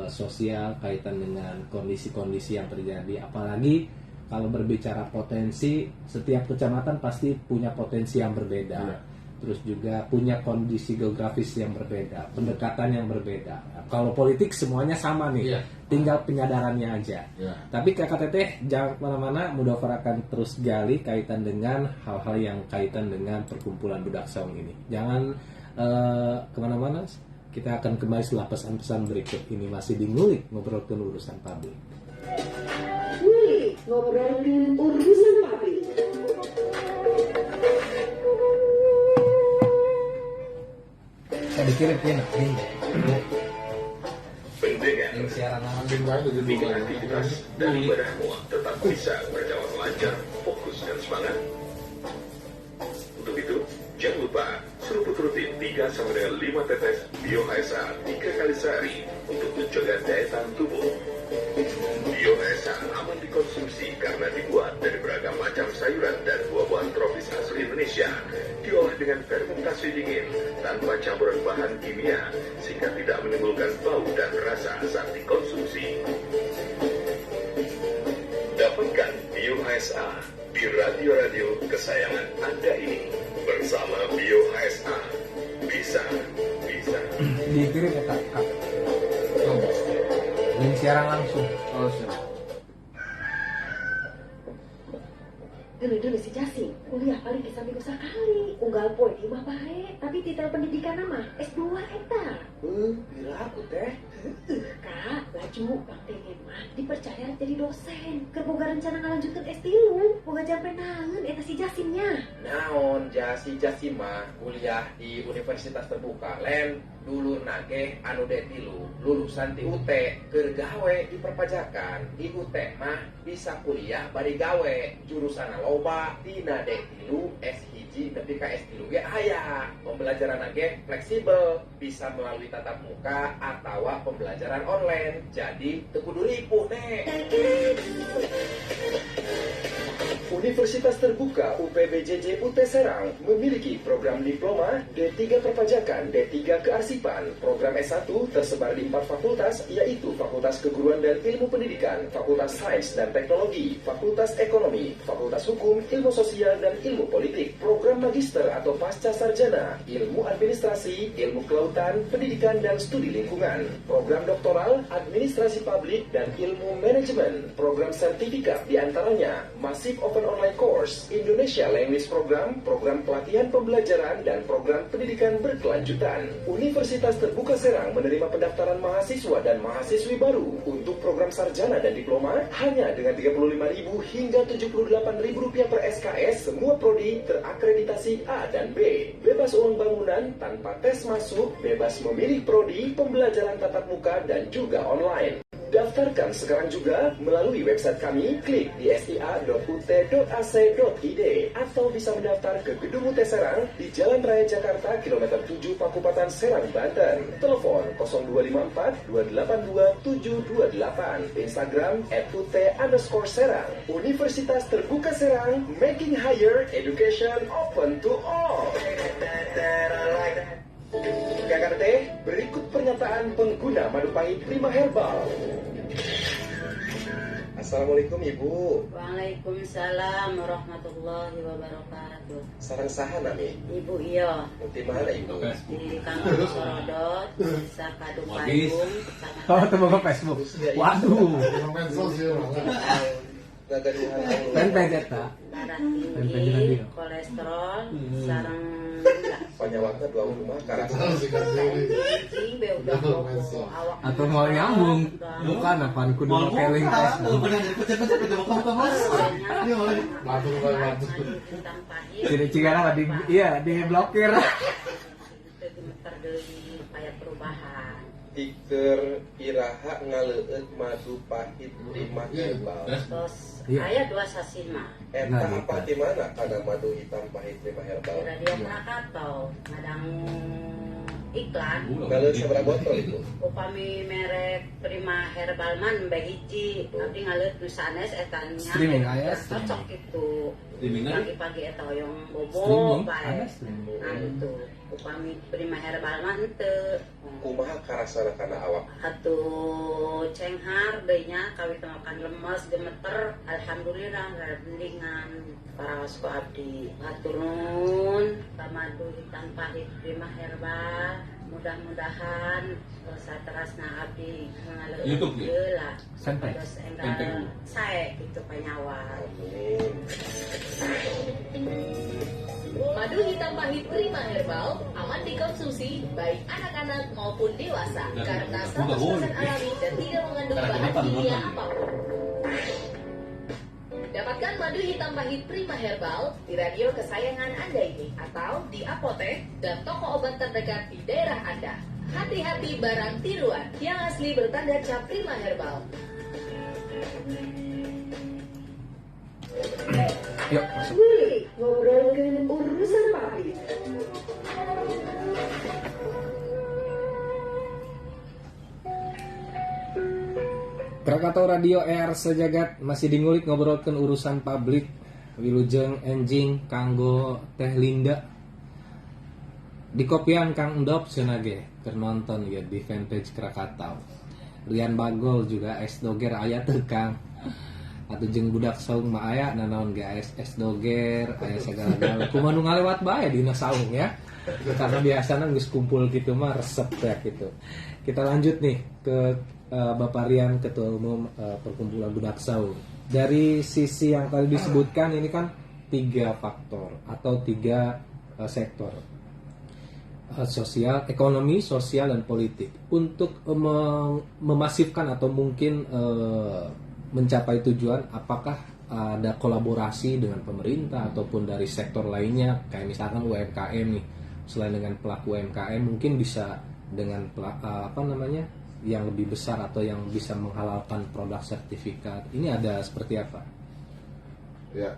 sosial kaitan dengan kondisi-kondisi yang terjadi. Apalagi kalau berbicara potensi, setiap kecamatan pasti punya potensi yang berbeda. Iya. Terus juga punya kondisi geografis yang berbeda, pendekatan yang berbeda. Nah, kalau politik semuanya sama nih, Iya. tinggal penyadarannya aja. Ya. Tapi Kakak Teteh jangan kemana-mana, Mudofar akan terus gali kaitan dengan hal-hal yang kaitan dengan perkumpulan Budak Saung ini. Jangan kemana-mana, kita akan kembali setelah pesan-pesan berikut ini masih di Ngulik, ngobrolkan urusan publik. Ngulik, ngobrolin urusan publik. Saya dikirim enak nih. Pendengar, Yang siaran langsung. bikin aktivitas dan ibadahmu tetap bisa berjalan lancar, fokus dan semangat. Untuk itu, jangan lupa seruput rutin 3-5 tetes Bio HSA 3 kali sehari untuk menjaga daya tahan tubuh. Bio HSA aman dikonsumsi karena dibuat dari beragam macam sayuran dan buah-buahan tropis asli Indonesia, diolah dengan fermentasi dingin tanpa campuran bahan kimia sehingga tidak menimbulkan bau dan rasa saat dikonsumsi. Dapatkan Bio HSA di radio-radio kesayangan Anda ini. Bersama Bio HSA bisa. Dikirim ya Kak. Yang siaran langsung. Oh, siap. Dulu si Jasing, kuliah paling bisa minggu sekali. Unggal poe di mah bae, tapi titel pendidikan mah S2 eta. Bila aku teh. Kak, laju Bang Tengin mah di dipercaya jadi dosen. Kerboga rencana ngalanjutkan S3, boga jampe naon eta si Jasimnya. Naon Jasim mah kuliah di Universitas Terbuka lain dulur nage anu D3 lulusan di UT keur gawe di perpajakan. Di UT mah bisa kuliah bari gawe jurusan loba tina D3 S1 nepi ka S3 ge aya. Pembelajaran nage fleksibel, bisa melalui tatap muka atau pembelajaran online. Jadi teu kudu ripuh nek. Universitas Terbuka UPBJJ UT Serang memiliki program diploma D3 Perpajakan, D3 Kearsipan. Program S1 tersebar di 4 fakultas, yaitu Fakultas Keguruan dan Ilmu Pendidikan, Fakultas Sains dan Teknologi, Fakultas Ekonomi, Fakultas Hukum, Ilmu Sosial dan Ilmu Politik. Program Magister atau Pasca Sarjana, Ilmu Administrasi, Ilmu Kelautan, Pendidikan dan Studi Lingkungan. Program Doktoral, Administrasi Publik dan Ilmu Manajemen. Program sertifikat diantaranya Massive Open Online Course, Indonesia Language Program, program pelatihan pembelajaran, dan program pendidikan berkelanjutan. Universitas Terbuka Serang menerima pendaftaran mahasiswa dan mahasiswi baru untuk program sarjana dan diploma hanya dengan Rp35.000 hingga Rp78.000 per SKS. Semua prodi terakreditasi A dan B. Bebas uang bangunan tanpa tes masuk, bebas memilih prodi, pembelajaran tatap muka dan juga online. Daftarkan sekarang juga melalui website kami, klik di sta.ut.ac.id atau bisa mendaftar ke Gedung UT Serang di Jalan Raya Jakarta, kilometer 7 Pakupatan Serang, Banten. Telepon 0254 282 728. Instagram @ut_serang. Universitas Terbuka Serang, making higher education open to all. Kakak teh, berikut pernyataan pengguna madu pahit Prima Herbal. Assalamualaikum Ibu. Waalaikumsalam warahmatullahi wabarakatuh. Sarang saha nami? Ibu iya Di mana Ibu? di Kampung Sorodot, Desa Kadung Payung, Oh, temu ke Facebook. Waduh. Pempek eta. darah Pempek tinggi, radio. kolesterol, sarang gula. Panyawatna dua rumah karasa. Anjing be udah bobo awak. Atau mau nyambung, bukan apa kudu make link Facebook. Tidak cigana di diblokir. Gemeter deui payah perubahan. Iker iraha ngaleueut madu pahit Prima Herbal. Terus Iya. aya 2 sasi mah. Eta Nah, apa di mana ada madu hitam pahit Prima Di Herbal? radio Krakatau ngadang iklan. Ngaleueut sabaraha botol itu? Upami merek Prima Herbal man bahiji abdi ngaleut nu sanes etanya Streaming aya, cocok itu pagi-pagi eta hoyong bobo Streaming, bae ada streaming. nah itu upami Prima Herbal man henteu Kumaha karasana kana awak? atuh cenghar deui nya kawit makan lemes gemeter alhamdulillah randingan paraos ku abdi hatur nuhun pamadu hitam pahit Prima Herbal. Mudah-mudahan saterasna abdi YouTube, ngaleueut lah Sampai. terus enggal sae gitu panyawa. Amin. Madu hitam pahit Prima Herbal aman dikonsumsi baik anak-anak maupun dewasa karena 100% alami dan tidak mengandung bahan kimia apapun. Dapatkan madu hitam pahit Prima Herbal di radio kesayangan Anda ini atau di apotek dan toko obat terdekat di daerah Anda. Hati-hati barang tiruan yang asli bertanda cap Prima Herbal. Yuk, masuk. Ngulik, ngobrolkan urusan pahit. Krakatau Radio ER Sejagat masih dingulik ngobrolkan urusan publik. Wilujeng enjing kanggo Teh Linda. Di kopian Kang Endop senage keur nonton ya di fanpage Krakatau. Rian Bagol juga es doger aya teu Kang. Atuh jeung budak saung mah aya nanaon ge es doger, aya segala-gala. Kumaha nu ngalewat bae dina saung ya. Karena biasanya geus kumpul gitu mah resep ya gitu. Kita lanjut nih ke Bapak Rian, Ketua Umum Perkumpulan Budak Saung. Dari sisi yang tadi disebutkan ini kan 3 faktor atau 3 sektor. sosial, ekonomi, sosial dan politik untuk memasifkan atau mungkin mencapai tujuan. Apakah ada kolaborasi dengan pemerintah ataupun dari sektor lainnya, kayak misalkan UMKM nih, selain dengan pelaku UMKM mungkin bisa dengan yang lebih besar atau yang bisa menghalalkan produk sertifikat. Ini ada seperti apa? Ya,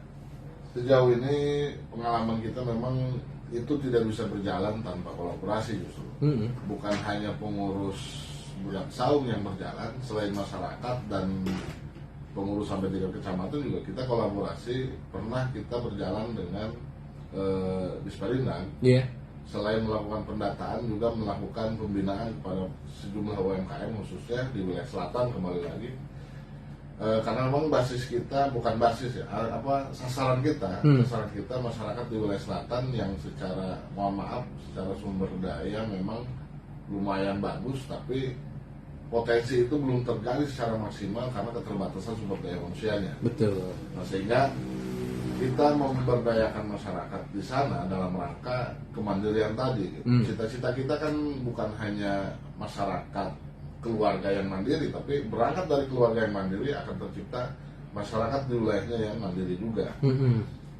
sejauh ini pengalaman kita memang itu tidak bisa berjalan tanpa kolaborasi justru. Bukan hanya pengurus budak saung yang berjalan, selain masyarakat dan pengurus sampai 3 kecamatan juga kita kolaborasi. Pernah kita berjalan dengan Disperindang. Selain melakukan pendataan juga melakukan pembinaan kepada sejumlah UMKM khususnya di wilayah selatan kembali lagi. Karena memang basis kita bukan basis ya, sasaran kita masyarakat di wilayah selatan yang secara secara sumber daya memang lumayan bagus, tapi potensi itu belum tergali secara maksimal karena keterbatasan sumber daya manusianya. Betul. Nah, sehingga kita memberdayakan masyarakat di sana dalam rangka kemandirian tadi. Cita-cita kita kan bukan hanya masyarakat keluarga yang mandiri, tapi berangkat dari keluarga yang mandiri akan tercipta masyarakat di wilayahnya yang mandiri juga.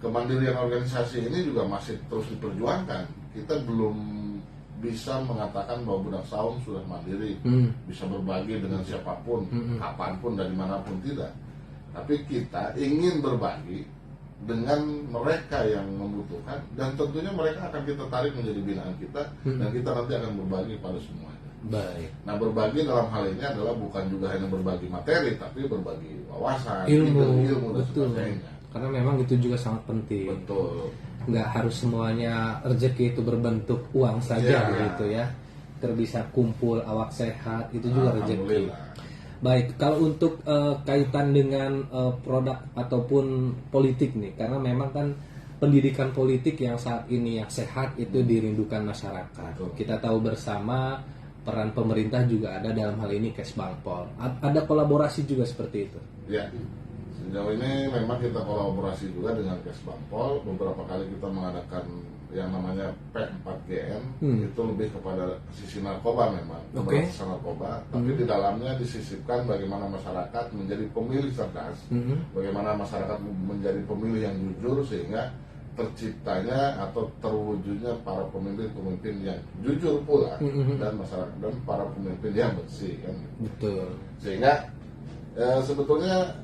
Kemandirian organisasi ini juga masih terus diperjuangkan. Kita belum bisa mengatakan bahwa budak saung sudah mandiri, bisa berbagi dengan siapapun, kapanpun dan dimanapun, tidak. Tapi kita ingin berbagi dengan mereka yang membutuhkan, dan tentunya mereka akan kita tarik menjadi binaan kita, dan kita nanti akan berbagi pada semuanya. Baik. Nah, berbagi dalam hal ini adalah bukan juga hanya berbagi materi, tapi berbagi wawasan, ilmu dan betul. sebagainya. Karena memang itu juga sangat penting. Betul. Nggak harus semuanya rezeki itu berbentuk uang saja gitu ya. Terbisa kumpul awak sehat itu juga rezeki. Baik, kalau untuk kaitan dengan produk ataupun politik nih, karena memang kan pendidikan politik yang saat ini yang sehat itu dirindukan masyarakat. Betul. Kita tahu bersama peran pemerintah juga ada dalam hal ini Kesbangpol. Ada kolaborasi juga seperti itu. Ya, sejauh ini memang kita kolaborasi juga dengan Kesbangpol. Beberapa kali kita mengadakan yang namanya P4GN, itu lebih kepada sisi narkoba memang, pemberantasan narkoba. Tapi di dalamnya disisipkan bagaimana masyarakat menjadi pemilih cerdas, bagaimana masyarakat menjadi pemilih yang jujur, sehingga terciptanya atau terwujudnya para pemimpin-pemimpin yang jujur pula, dan masyarakat dan para pemimpin yang bersih kan. Betul. Sehingga sebetulnya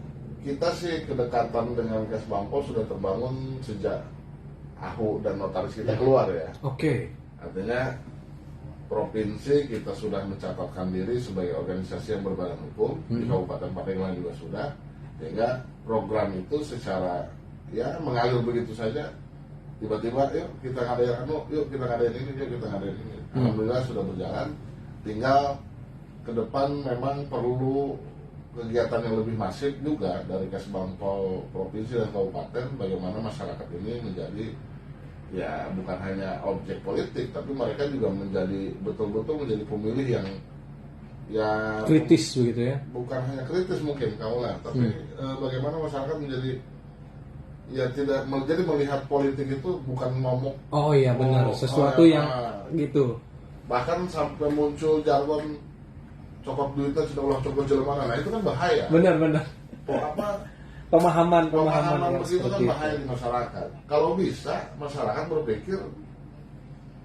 kita sih kedekatan dengan Kesbangpol sudah terbangun sejak AHU dan notaris kita keluar ya. Artinya provinsi kita sudah mencatatkan diri sebagai organisasi yang berbadan hukum, di Kabupaten Pandeglang juga sudah, sehingga program itu secara mengalir begitu saja. Tiba-tiba yuk kita ngadain yuk kita ngadain ini, yuk kita ngadain ini. Alhamdulillah sudah berjalan. Tinggal ke depan memang perlu kegiatan yang lebih masif juga dari Kesbangpol provinsi dan kabupaten, bagaimana masyarakat ini menjadi bukan hanya objek politik, tapi mereka juga menjadi betul-betul menjadi pemilih yang kritis begitu ya. Bukan hanya kritis mungkin tapi bagaimana masyarakat menjadi tidak menjadi melihat politik itu bukan momok. Benar, sesuatu yang gitu. Bahkan sampai muncul jargon cokok duitnya sudah ulah cokok jelema. Nah, itu kan bahaya. Benar. Pemahaman begitu kan bahaya di masyarakat. Kalau bisa masyarakat berpikir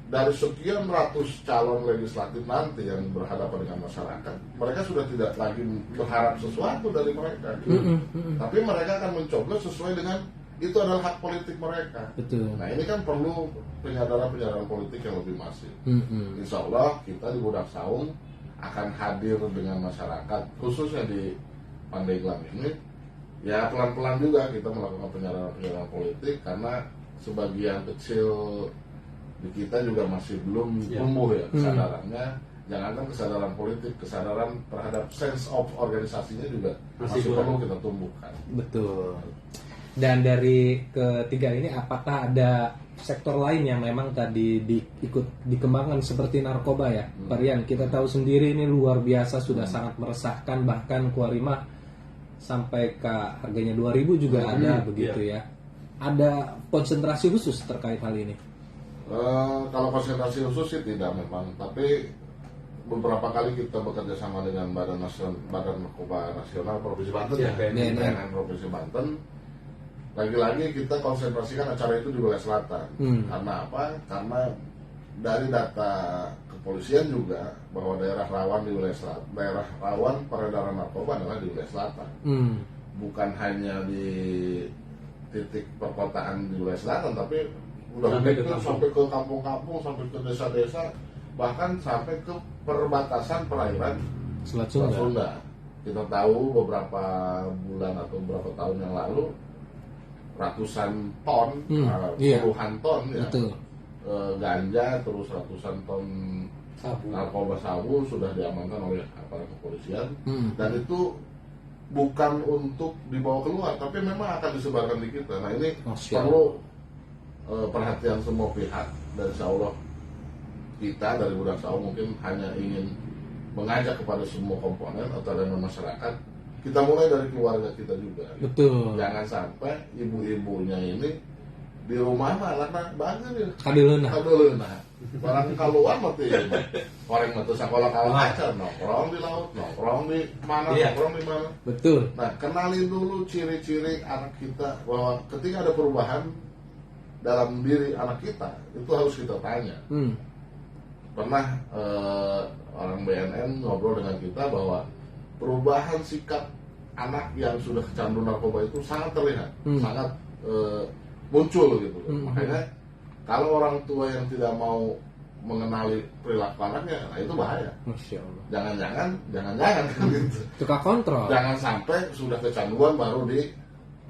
dari sekian ratus calon legislatif nanti yang berhadapan dengan masyarakat, mereka sudah tidak lagi berharap sesuatu dari mereka. Tapi mereka akan mencoblos sesuai dengan itu adalah hak politik mereka. Betul. Nah, ini kan perlu penyadaran politik yang lebih masif. Insya Allah kita di Budak Saung akan hadir dengan masyarakat, khususnya di Pandeglang ini. Ya, pelan-pelan juga kita melakukan penyadaran politik, karena sebagian kecil di kita juga masih belum tumbuh kesadarannya. Jangankan kesadaran politik, kesadaran terhadap sense of organisasinya juga masih perlu kita tumbuhkan. Betul. Dan dari ketiga ini, apakah ada sektor lain yang memang tadi ikut dikembangkan seperti narkoba ya, Pak Rian? Kita tahu sendiri ini luar biasa, sudah sangat meresahkan, bahkan Kuarimah sampai ke harganya 2.000 juga ada begitu ya. Ada konsentrasi khusus terkait hal ini? Kalau konsentrasi khusus sih tidak memang, tapi beberapa kali kita bekerja sama dengan Badan Narkoba Nasional Provinsi Banten, Ya, BNN Provinsi Banten. Lagi-lagi kita konsentrasikan acara itu di wilayah selatan. Karena apa? Karena dari data kepolisian juga bahwa daerah rawan di wilayah selatan, daerah rawan peredaran narkoba adalah di wilayah selatan. Bukan hanya di titik perkotaan di wilayah selatan, tapi udah sampai ke kampung-kampung, sampai ke desa-desa, bahkan sampai ke perbatasan perairan Selat Selat Sunda. Sunda. Kita tahu beberapa bulan atau beberapa tahun yang lalu ratusan ton, iya. puluhan ton ya, Betul. ganja, terus ratusan ton Sabu. narkoba sabu sudah diamankan oleh aparat kepolisian. Dan itu bukan untuk dibawa keluar, tapi memang akan disebarkan di kita. Nah ini Masya perlu perhatian semua pihak, dan insya Allah kita dari Budak Saung mungkin hanya ingin mengajak kepada semua komponen atau elemen masyarakat, kita mulai dari keluarga kita juga. Betul. Jangan sampai ibu-ibunya ini di rumah malah bagus ya. Kadeuleuh. Kadeuleuh. Barang keluar mati orang mati sekolah kalah aja, nongkrong di laut, nongkrong di mana, nongkrong di mana. Betul. Nah, kenalin dulu ciri-ciri anak kita, bahwa ketika ada perubahan dalam diri anak kita, itu harus kita tanya. Pernah orang BNN ngobrol dengan kita bahwa perubahan sikap anak yang sudah kecanduan narkoba itu sangat terlihat, sangat muncul gitu. Makanya kalau orang tua yang tidak mau mengenali perilaku anaknya, nah itu bahaya. Masya Allah. Jangan-jangan kan gitu. Tukar kontrol. Jangan sampai sudah kecanduan baru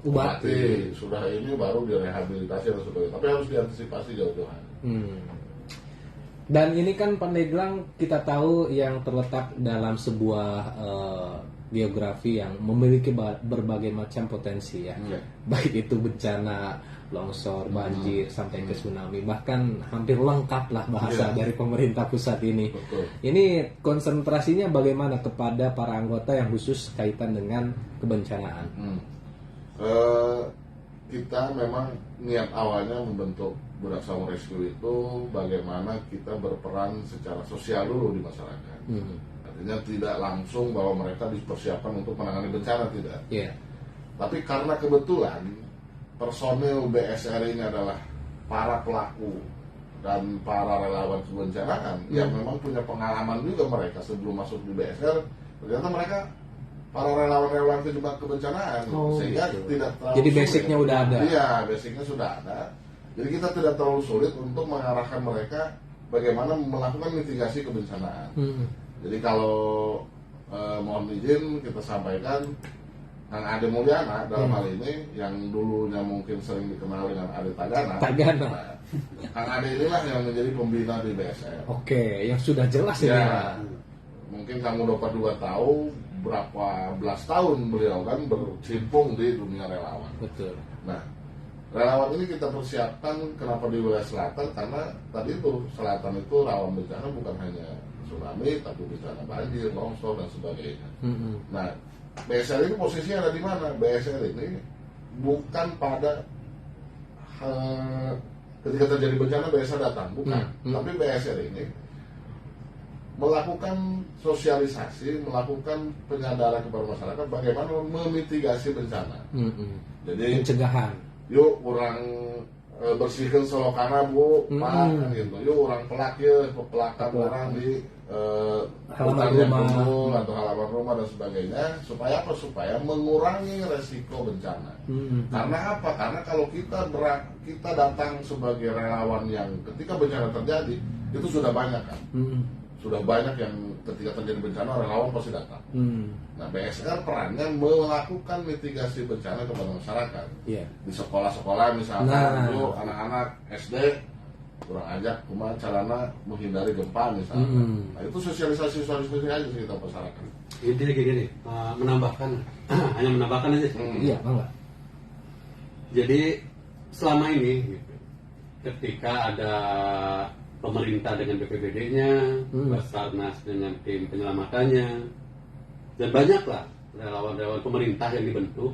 Ubati. sudah ini baru direhabilitasi dan sebagainya. Tapi harus diantisipasi jauh-jauh hari. Dan ini kan Pandeglang kita tahu yang terletak dalam sebuah geografi yang memiliki berbagai macam potensi ya. Baik itu bencana, longsor, banjir, sampai ke tsunami, bahkan hampir lengkap lah bahasa dari pemerintah pusat ini. Betul. Ini konsentrasinya bagaimana kepada para anggota yang khusus kaitan dengan kebencanaan? Kita memang niat awalnya membentuk Budak Saung Rescue itu bagaimana kita berperan secara sosial dulu di masyarakat. Artinya tidak langsung bahwa mereka dipersiapkan untuk menangani bencana, tidak. Tapi karena kebetulan personil BSR ini adalah para pelaku dan para relawan kebencanaan yang memang punya pengalaman juga, mereka sebelum masuk di BSR ternyata mereka para relawan-relawan kebencanaan, sehingga tidak terlalu jadi sulit. basicnya udah ada. Iya, basicnya sudah ada. Jadi kita tidak terlalu sulit untuk mengarahkan mereka bagaimana melakukan mitigasi kebencanaan. Jadi kalau mohon izin kita sampaikan, Kang Ade Mulyana dalam hal ini yang dulunya mungkin sering dikenal dengan Ade Tagana. Nah, Kang Ade inilah yang menjadi pembina di BSR. Oke, yang sudah jelas ya. ini. Mungkin kamu dapat juga tahu berapa belas tahun beliau kan bercimpung di dunia relawan. Betul. Nah, relawan ini kita persiapkan kenapa di wilayah selatan, karena tadi itu selatan itu rawan bencana bukan hanya tsunami, tapi bencana banjir, longsor dan sebagainya. Nah, BSR ini posisinya ada di mana? BSR ini bukan pada ketika terjadi bencana BSR datang, bukan. Tapi BSR ini melakukan sosialisasi, melakukan penyadaran kepada masyarakat bagaimana memitigasi bencana. Jadi pencegahan. Yuk orang bersihkan solokana bu, Pak, gitu. Yuk orang pelak ya, pelakan orang di halaman rumah atau halaman rumah dan sebagainya, supaya apa? Supaya mengurangi resiko bencana. Karena apa? Karena kalau kita datang sebagai relawan yang ketika bencana terjadi itu sudah banyak kan. Sudah banyak yang ketika terjadi bencana relawan pasti datang. Nah, BSR perannya melakukan mitigasi bencana kepada masyarakat. Di sekolah-sekolah misalnya, yuk anak-anak SD kurang ajak cuma caranya menghindari gempa misalnya. Nah, itu sosialisasi aja sih kita masyarakat. Ini gini, menambahkan hanya menambahkan aja. Iya, bangga. Jadi selama ini gitu, ketika ada pemerintah dengan BPBD-nya, Basarnas dengan tim penyelamatannya, dan banyaklah relawan-relawan pemerintah yang dibentuk,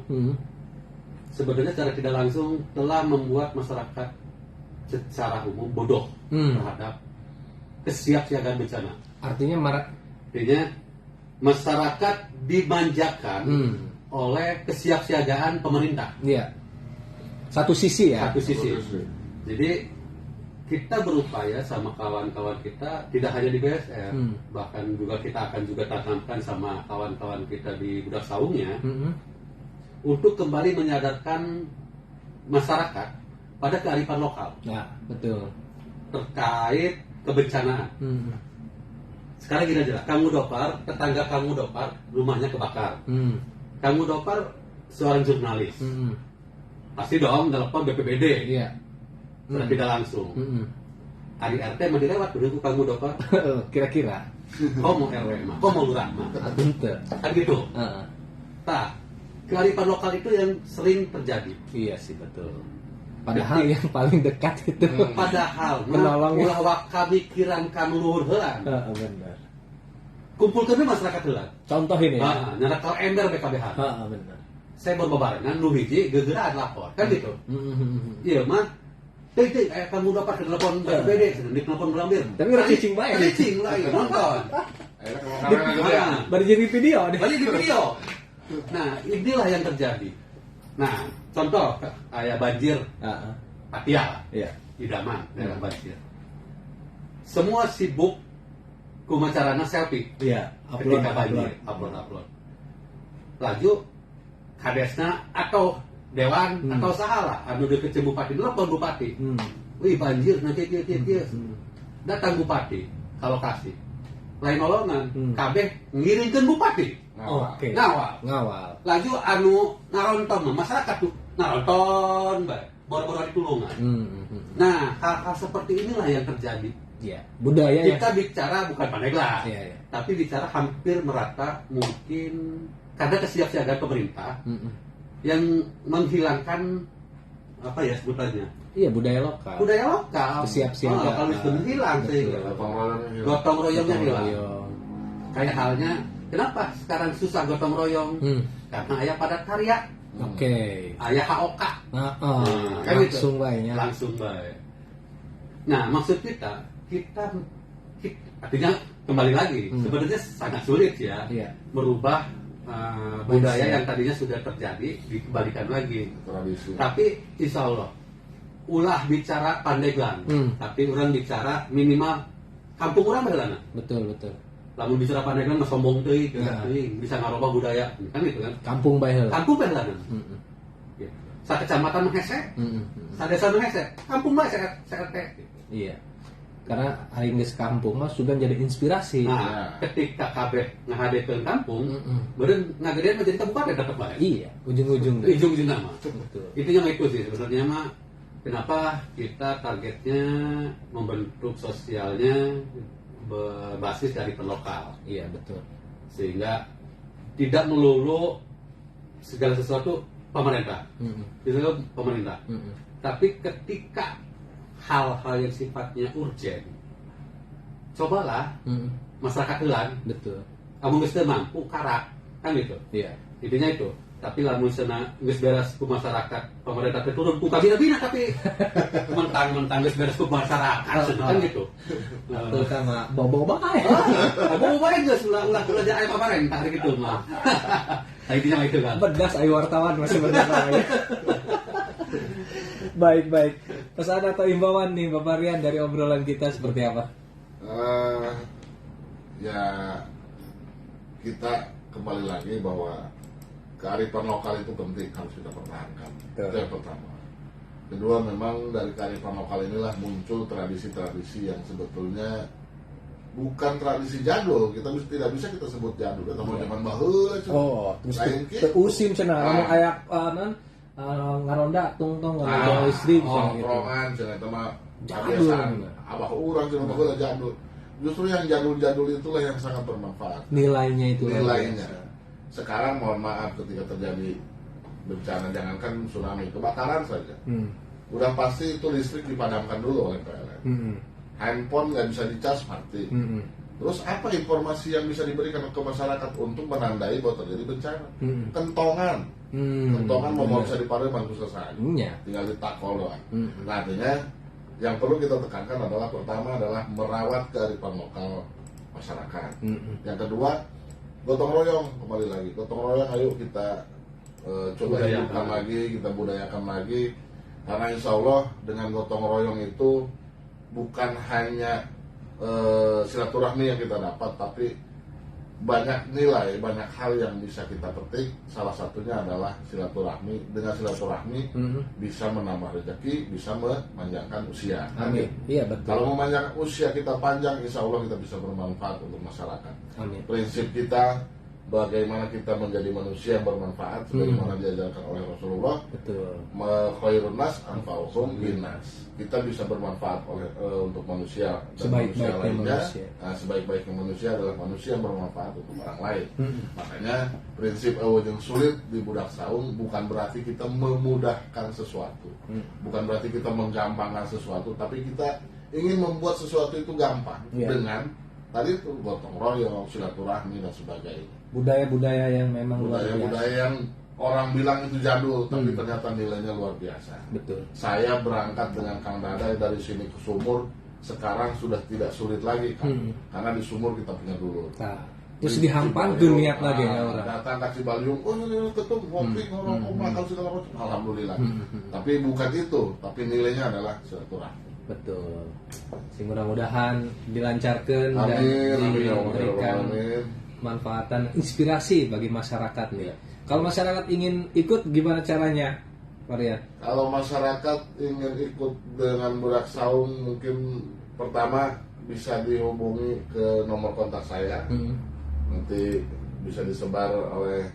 sebenarnya secara tidak langsung telah membuat masyarakat secara umum bodoh terhadap kesiapsiagaan bencana. Artinya Artinya masyarakat dimanjakan oleh kesiapsiagaan pemerintah. Iya. Satu sisi ya. Satu sisi. Jadi kita berupaya sama kawan-kawan kita tidak hanya di BSR, bahkan juga kita akan juga tanamkan sama kawan-kawan kita di Budak Saungnya untuk kembali menyadarkan masyarakat pada kearifan lokal. Ya, betul. Terkait kebencanaan. Sekarang gini aja lah, tetangga kamu Dopar, rumahnya kebakar. Kamu Dopar seorang jurnalis. Pasti dong telepon BPBD. Iya. Tidak langsung. Hari RT mah dilewat dulu kamu Dopar. Kira-kira. Kau mau RW mah, kau mau lurah mah. Betul. Kan gitu. Nah, kearifan lokal itu yang sering terjadi. Iya sih, betul. Padahal yang paling dekat itu Padahal menolong ulah waka mikiran kanu luhur heulan. Benar. Kumpulkeun masyarakat heulan. Contoh ini ya. Nyana kalau ember BKBH. Benar. Saya berbabarengan nu hiji gegeuraan lapor. Kan gitu. Iya mah. Teuing kamu dapat ke telepon BPBD, di telepon Belambir. Tapi udah cicing bae. Cicing lagi nonton. Baru jadi video deh. Balik di video. Nah, inilah yang terjadi. Nah, contoh kayak banjir Patia, Iya. idaman daerah banjir. Semua sibuk kumacarana selfie. Iya. Ketika banjir, upload. Laju kadesna atau dewan atau sahala anu deket bupati telepon bupati. Wih banjir nanti kieu. Datang bupati ke lokasi. Lain nolongan, kabeh ngiringkeun bupati. Oke. Ngawal. Laju anu ngaronton masyarakat tuh ngaronton bae. Boro-boro ditulungan. Nah, hal-hal seperti inilah yang terjadi. Iya. Budaya Kita bicara bukan Pandeglang. Iya. Tapi bicara hampir merata mungkin karena kesiapsiagaan pemerintah yang menghilangkan apa ya sebutannya? Iya, budaya lokal. Budaya lokal. Kesiapsiagaan. Kalau itu hilang sehingga gotong royongnya hilang. Kayak halnya kenapa sekarang susah gotong royong? Karena ayah padat karya. Oke. Ayah HOK. Kan langsung bae ya. Langsung bae. Nah, maksud kita artinya kembali lagi sebenarnya sangat sulit ya merubah budaya yang tadinya sudah terjadi dikembalikan lagi tradisi. tapi insya Allah ulah bicara Pandeglang tapi orang bicara minimal kampung orang bagaimana Betul. lamun bicara Pandeglang mah sombong teuing bisa ngarobah budaya kan gitu kan Kampung bae heula. kampung bagaimana sa kecamatan mah hese sa desa mah hese kampung mah CRT. Iya. Karena aing geus kampung mah sudah jadi inspirasi. Nah, ketika kabeh ngahadekeun kampung, beureun ngagedean mah jadi kabupaten tetep bae. Iya, ujung-ujung Ujung-ujung nama. Betul. Intinya mah itu sih sebenarnya mah kenapa kita targetnya membentuk sosialnya berbasis dari lokal. Iya, betul. Sehingga tidak melulu segala sesuatu pemerintah. Itu pemerintah. Tapi ketika hal-hal yang sifatnya urgent, cobalah masyarakat heula. Betul. Kamu geus teu mampu karak kan gitu. Iya. Intinya itu. Tapi lamun cenah geus beres ku masyarakat, pemerintah teh turun ku kabina-bina tapi mentang-mentang geus beres ku masyarakat kan gitu. Terutama bobo bae. Bobo bae geus ulah kerja aya pamarentah gitu mah. Intinya itu kan. Bedas ayo wartawan masih benar. Baik. Pesan atau imbauan nih Bapak Rian dari obrolan kita seperti apa? Ya kita kembali lagi bahwa kearifan lokal itu penting, harus kita pertahankan. Itu yang pertama. Kedua, memang dari kearifan lokal inilah muncul tradisi-tradisi yang sebetulnya bukan tradisi jadul. Kita tidak bisa kita sebut jadul. Kita mau zaman baheula. Terus teusim cenah anu aya ngaronda tungtong ngaronda istri bisa gitu. Tongkrongan cenah eta mah kebiasaan abah urang cenah baheula jadul. Justru yang jadul-jadul itulah yang sangat bermanfaat. Nilainya itu. Sekarang mohon maaf ketika terjadi bencana, jangankan tsunami, kebakaran saja. Udah pasti itu listrik dipadamkan dulu oleh PLN. Handphone nggak bisa dicas mati. Terus apa informasi yang bisa diberikan ke masyarakat untuk menandai bahwa terjadi bencana? Kentongan. Kentongan mau bisa dipakai bagus selesai. Tinggal ditakol doang. Nah, artinya yang perlu kita tekankan adalah pertama adalah merawat kearifan lokal masyarakat. Yang kedua, gotong royong, kembali lagi gotong royong, ayo kita coba hidupkan lagi, kita budayakan lagi, karena insya Allah dengan gotong royong itu bukan hanya silaturahmi yang kita dapat, tapi banyak nilai, banyak hal yang bisa kita petik. Salah satunya adalah silaturahmi. Dengan silaturahmi bisa menambah rezeki, bisa memanjangkan usia. Amin. Iya betul. Kalau memanjangkan usia kita panjang, insya Allah kita bisa bermanfaat untuk masyarakat. Amin. Prinsip kita bagaimana kita menjadi manusia yang bermanfaat, sebagaimana diajarkan oleh Rasulullah. Betul. Khairun nas anfa'uhum linnas. Kita bisa bermanfaat untuk manusia dan manusia lainnya. Nah, sebaik-baiknya manusia adalah manusia yang bermanfaat untuk orang lain. Makanya prinsip yang sulit di budak saung bukan berarti kita memudahkan sesuatu, bukan berarti kita menggampangkan sesuatu, tapi kita ingin membuat sesuatu itu gampang dengan tadi itu gotong royong, silaturahmi dan sebagainya. Budaya-budaya yang memang luar biasa. Budaya yang orang bilang itu jadul, tapi ternyata nilainya luar biasa. Betul. Saya berangkat dengan Kang Dada dari sini ke Sumur, sekarang sudah tidak sulit lagi kan, karena di Sumur kita punya dulur. Nah, terus dihampan tuh niat lagi ya orang. Datang kasih baliung, ketemu ngopi, ngorong, makan segala macam, alhamdulillah. Tapi bukan itu, tapi nilainya adalah silaturahmi. Betul. Mudah-mudahan dilancarkan dan Amin. diberikan manfaatan, inspirasi bagi masyarakat nih. Kalau masyarakat ingin ikut, gimana caranya, Marian? Kalau masyarakat ingin ikut dengan budak saung, mungkin pertama bisa dihubungi ke nomor kontak saya. Nanti bisa disebar oleh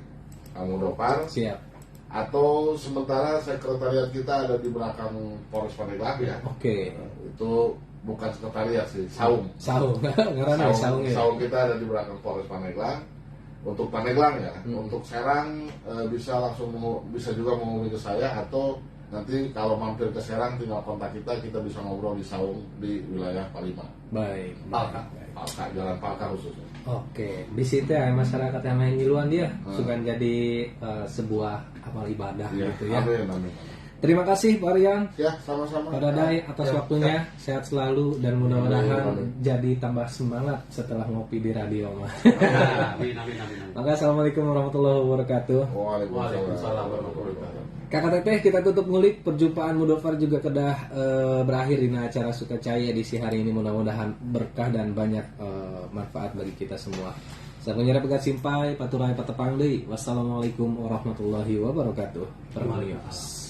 Kang Mudofar. Siap. Atau sementara sekretariat kita ada di belakang Polres Pandeglang ya. Oke. Itu bukan sekretariat sih, saung. Saung. Ngarana saung ya. Saung kita ada di belakang Polres Pandeglang. Untuk Pandeglang ya. Untuk Serang bisa juga menghubungi ke saya, atau nanti kalau mampir ke Serang tinggal kontak kita bisa ngobrol di saung di wilayah Palima. Baik. Palka, Jalan Palka khususnya. Oke, di situ ya masyarakat yang main ngiluan dia suka jadi sebuah amal ibadah gitu ya. Amin. Terima kasih Pak Rian. Ya, sama-sama. Pak Dadai atas waktunya. Sehat selalu dan mudah-mudahan jadi tambah semangat setelah ngopi di radio. Amin. Maka assalamualaikum warahmatullahi wabarakatuh. Waalaikumsalam warahmatullahi wabarakatuh. Kakak Teteh, kita tutup ngulik. Perjumpaan Mudofar juga kedah berakhir di acara Sukacaya edisi hari ini. Mudah-mudahan berkah dan banyak manfaat bagi kita semua. Saya penyerah pegat simpai, paturai patepang deui. Wassalamualaikum warahmatullahi wabarakatuh. Permalios.